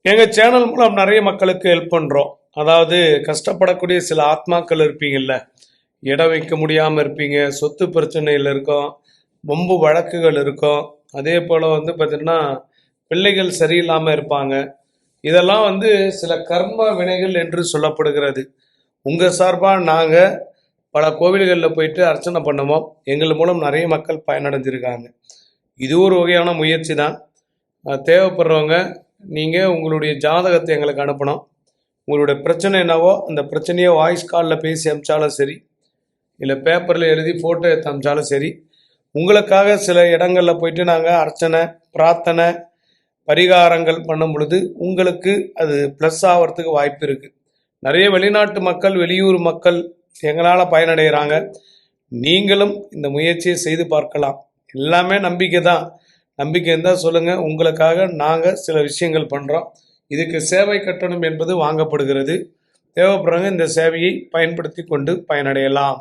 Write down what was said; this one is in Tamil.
எங்கள் சேனல் மூலம் நிறைய மக்களுக்கு ஹெல்ப் பண்ணுறோம். அதாவது கஷ்டப்படக்கூடிய சில ஆத்மாக்கள் இருப்பீங்கள்ல, இடம் வைக்க முடியாமல் இருப்பீங்க, சொத்து பிரச்சனையில் இருக்கும், வம்பு வழக்குகள் இருக்கும், அதே போல் பார்த்திங்கன்னா பிள்ளைகள் சரியில்லாமல் இருப்பாங்க. இதெல்லாம் சில கர்ம வினைகள் என்று சொல்லப்படுகிறது. உங்கள் சார்பாக நாங்கள் பல கோவில்களில் போயிட்டு அர்ச்சனை பண்ணுவோம். எங்கள் மூலம் நிறைய மக்கள் பயனடைஞ்சிருக்காங்க. இது ஒரு வகையான முயற்சி தான். தேவைப்படுறவங்க நீங்கள் உங்களுடைய ஜாதகத்தை எங்களுக்கு அனுப்பணும். உங்களுடைய பிரச்சனை என்னவோ அந்த பிரச்சனையை வாய்ஸ் காலில் பேசி அனுப்பிச்சாலும் சரி, இல்லை பேப்பரில் எழுதி ஃபோட்டோ எடுத்து அனுப்பிச்சாலும் சரி, உங்களுக்காக சில இடங்களில் போயிட்டு நாங்கள் அர்ச்சனை, பிரார்த்தனை, பரிகாரங்கள் பண்ணும் பொழுது உங்களுக்கு அது ப்ளஸ் ஆகிறதுக்கு வாய்ப்பு இருக்குது. நிறைய வெளிநாட்டு மக்கள், வெளியூர் மக்கள் எங்களால் பயனடைகிறாங்க. நீங்களும் இந்த முயற்சியை செய்து பார்க்கலாம். எல்லாமே நம்பிக்கை தான். நம்பிக்கை இருந்தால் சொல்லுங்கள். உங்களுக்காக நாங்கள் சில விஷயங்கள் பண்ணுறோம். இதுக்கு சேவை கட்டணம் என்பது வாங்கப்படுகிறது. தேவைப்படுறவங்க இந்த சேவையை பயன்படுத்தி கொண்டு பயனடையலாம்.